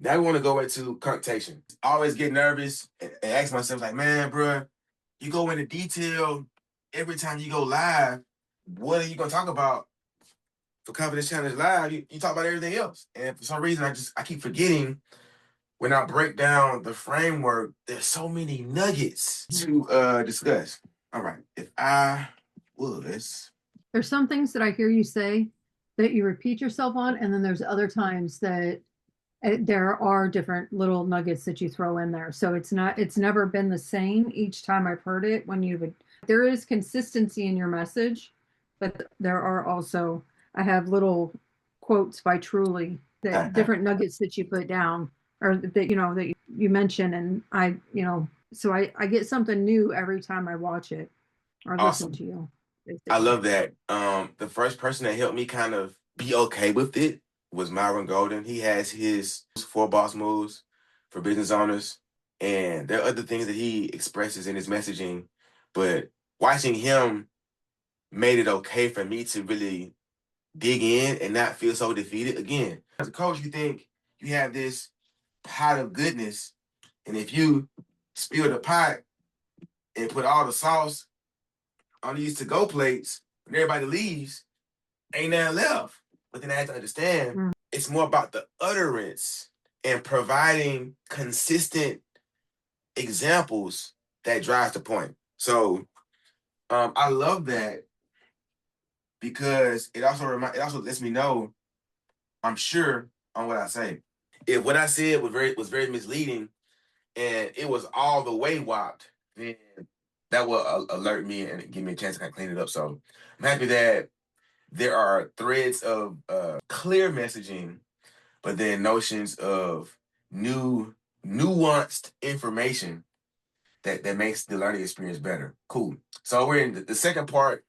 Now we want to go into connotation. I always get nervous and ask myself, like, man, bro, you go into detail every time you go live. What are you gonna talk about for Confidence Challenge Live? You talk about everything else. And for some reason, I keep forgetting when I break down the framework, there's so many nuggets to discuss. All right. If I was There's some things that I hear you say that you repeat yourself on, and then there's other times that there are different little nuggets that you throw in there. So it's never been the same each time I've heard it. There is consistency in your message, but there are also, I have little quotes by Truly, that different nuggets that you put down, or that, that you mention. And so I get something new every time I watch it or listen awesome. to you. I Basically. love that. The first person that helped me kind of be okay with it was Myron Golden. He has his 4 boss moves for business owners, and there are other things that he expresses in his messaging. But watching him made it okay for me to really dig in and not feel so defeated. Again, as a coach, you think you have this pot of goodness, and if you spill the pot and put all the sauce on these to-go plates, when everybody leaves, ain't nothing left. But then I had to understand it's more about the utterance and providing consistent examples that drives the point. So I love that because it also lets me know I'm sure on what I say. If what I said was very misleading and it was all the way whopped, then that will alert me and give me a chance to kind of clean it up. So I'm happy that there are threads of clear messaging, but then notions of new, nuanced information that makes the learning experience better. Cool. So we're in the second part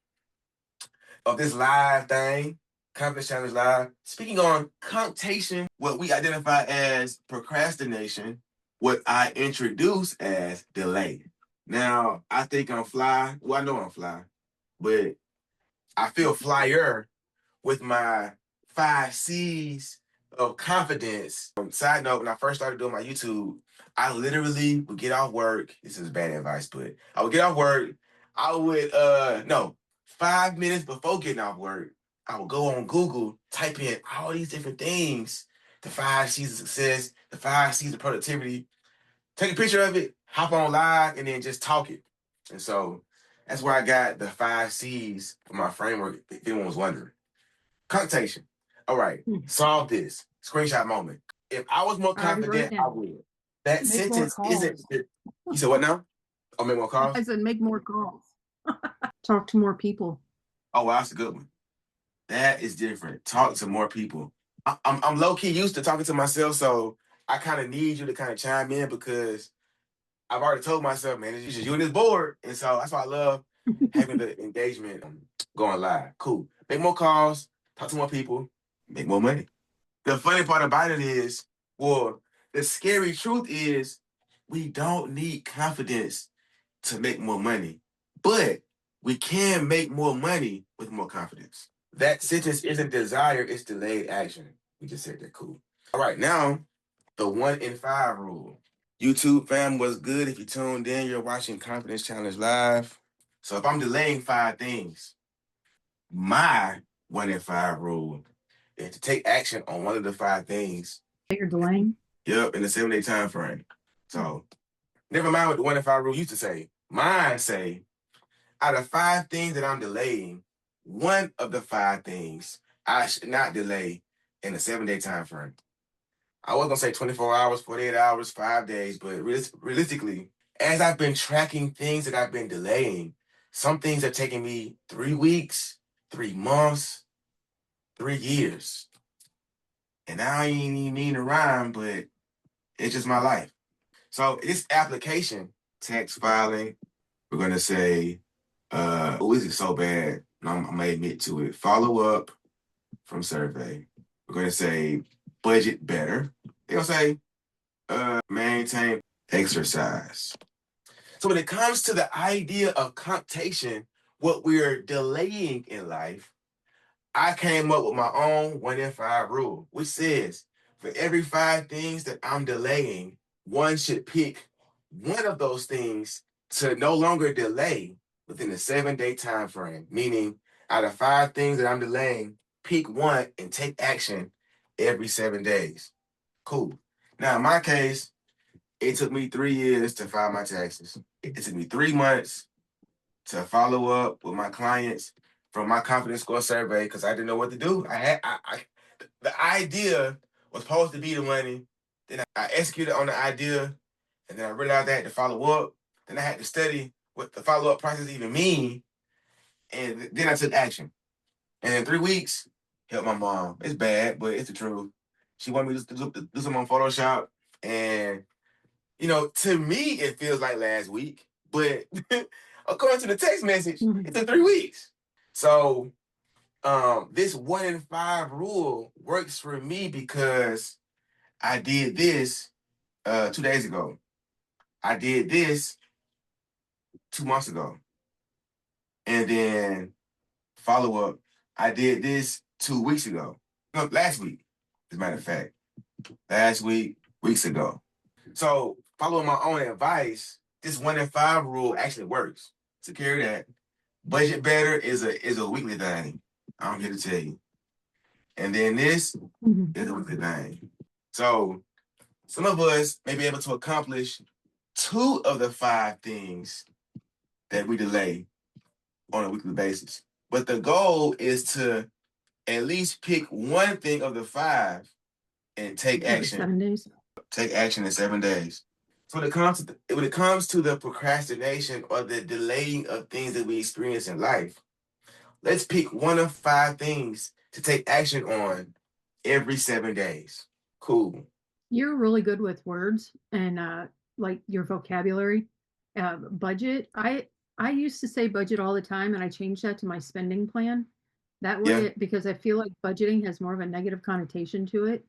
of this live thing, Confidence Challenge Live. Speaking on connotation, what we identify as procrastination, what I introduce as delay. Now, I think I'm fly. Well, I know I'm fly, but I feel flyer with my 5 C's of confidence. Side note, when I first started doing my YouTube, I literally would get off work. This is bad advice, but I would get off work. I would, no, 5 minutes before getting off work, I would go on Google, type in all these different things, the 5 C's of success, the 5 C's of productivity, take a picture of it, hop on live, and then just talk it. And so that's where I got the 5 C's for my framework, if anyone was wondering. Connotation. All right. Solve this. Screenshot moment. If I was more I already wrote it confident, I down. would. That Make more sentence isn't. calls. You said what now? Oh, make more calls? I said make more calls. Talk to more people. Oh, well, that's a good one. That is different. Talk to more people. I'm low key used to talking to myself, so I kind of need you to kind of chime in because I've already told myself, man, it's just you and this board. And so that's why I love having the engagement going live. Cool. Make more calls, talk to more people, make more money. The funny part about it is, well, the scary truth is we don't need confidence to make more money, but we can make more money with more confidence. That sentence isn't desire, it's delayed action. We just said that. Cool. All right, now the 1 in 5 rule. YouTube fam, was good? If you tuned in, you're watching Confidence Challenge Live. So if I'm delaying 5 things, my 1 in 5 rule is to take action on one of the 5 things. You're delaying. Yep, in the 7 day time frame. So never mind what the 1 in 5 rule used to say. Mine say, out of 5 things that I'm delaying, one of the 5 things I should not delay in a 7 day time frame. I was gonna say 24 hours, 48 hours, 5 days, but realistically, as I've been tracking things that I've been delaying, some things are taking me 3 weeks, 3 months, 3 years. And I ain't even mean to rhyme, but it's just my life. So this application, text filing, we're gonna say, oh, is it so bad? I'm gonna admit to it. Follow up from survey. We're gonna say budget better. They're gonna say maintain exercise. So when it comes to the idea of connotation, what we're delaying in life, I came up with my own 1 in 5 rule, which says For every 5 things that I'm delaying, one should pick one of those things to no longer delay within a 7-day time frame. Meaning, out of 5 things that I'm delaying, pick one and take action every 7 days. Cool. Now, in my case, it took me 3 years to file my taxes. It took me 3 months to follow up with my clients from my confidence score survey because I didn't know what to do. The idea was supposed to be the money. Then I executed on the idea, and then I realized I had to follow up. Then I had to study what the follow up process even mean, and then I took action. And in 3 weeks, helped my mom. It's bad, but it's the truth. She wanted me to do some on Photoshop, and to me, it feels like last week, but according to the text message, Mhm. it's in 3 weeks. So this 1 in 5 rule works for me because I did this 2 days ago. I did this 2 months ago. And then follow up, I did this 2 weeks ago. No, last week, as a matter of fact. Last week, weeks ago. So following my own advice, this 1 in 5 rule actually works. Secure that. Budget better is a weekly thing. I'm here to tell you. And then this Mhm. is a weekly thing. So some of us may be able to accomplish 2 of the 5 things that we delay on a weekly basis. But the goal is to at least pick one thing of the 5 and take Every action. 7 days. Take action in 7 days. So when it comes to the procrastination or the delaying of things that we experience in life, let's pick one of 5 things to take action on every 7 days. Cool. You're really good with words and like your vocabulary. Budget. I used to say budget all the time, and I changed that to my spending plan. That Yeah. way, because I feel like budgeting has more of a negative connotation to it.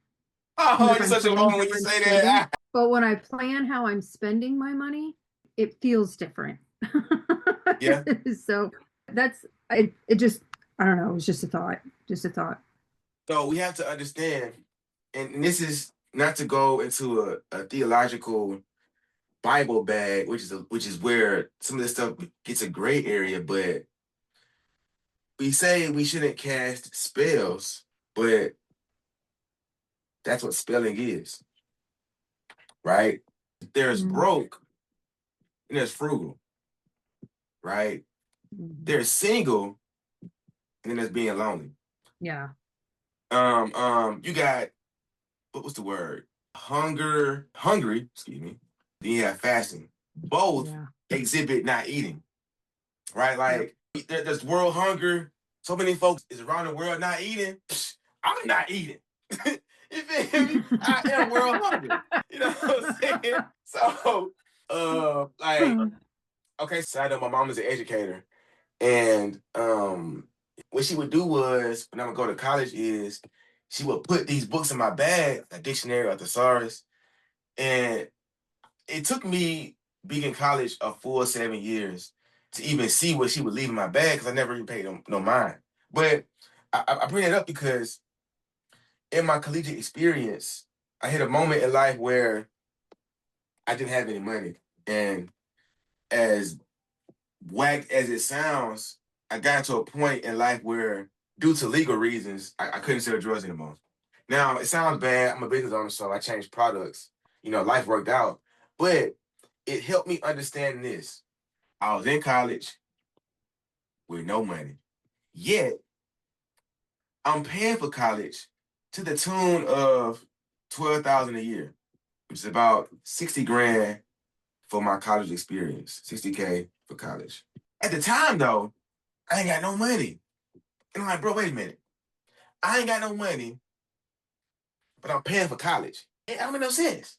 But Oh, if you're I'm such a planning woman when how you I'm say spending, that. but when I plan how I'm spending my money, it feels different. Yeah. So that's it just I don't know, it was just a thought. Just a thought. So we have to understand, and this is not to go into a theological Bible bag, which is where some of this stuff gets a gray area, but we say we shouldn't cast spells, but that's what spelling is, right? There's Mhm. broke and there's frugal, right? Mhm. There's single and then there's being lonely. Yeah. You got what's the word? Hungry, excuse me. Then you have fasting. Both Yeah. exhibit not eating, right? Yep. Like there's world hunger. So many folks is around the world not eating. Psh, I'm not eating. You feel me? I am world hungry. You know what I'm saying? So, like, okay, so I know my mom is an educator, and what she would do was when I would go to college is she would put these books in my bag, a dictionary, a thesaurus, and it took me being in college a full 7 years to even see what she would leave in my bag because I never even paid no mind. But I bring it up because in my collegiate experience, I hit a moment in life where I didn't have any money. And as whack as it sounds, I got to a point in life where, due to legal reasons, I couldn't sell drugs anymore. Now, it sounds bad. I'm a business owner, so I changed products. Life worked out. But it helped me understand this. I was in college with no money. Yet, I'm paying for college to the tune of 12,000 a year, which is about 60 grand for my college experience. 60K for college. At the time, though, I ain't got no money. And I'm like, bro, wait a minute. I ain't got no money, but I'm paying for college. It don't make no sense.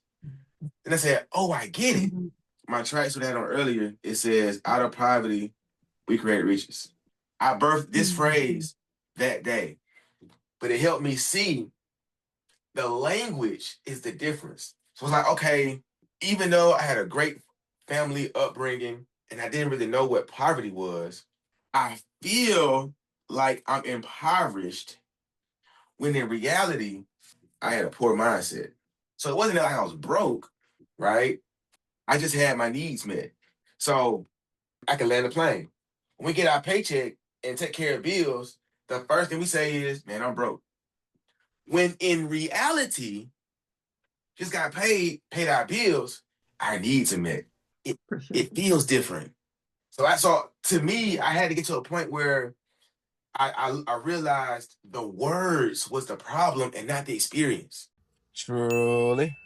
And I said, oh, I get it. Mhm. My tracks we had on earlier, it says, out of poverty, we create riches. I birthed this Mhm. phrase that day, but it helped me see the language is the difference. So it's like, okay, even though I had a great family upbringing and I didn't really know what poverty was, I feel like I'm impoverished when in reality, I had a poor mindset. So it wasn't like I was broke, right? I just had my needs met. So I could land a plane. When we get our paycheck and take care of bills, the first thing we say is, man, I'm broke. When in reality, just got paid, paid our bills, our needs are met. It For sure. it feels different. So I saw to me, I had to get to a point where I realized the words was the problem and not the experience. Truly.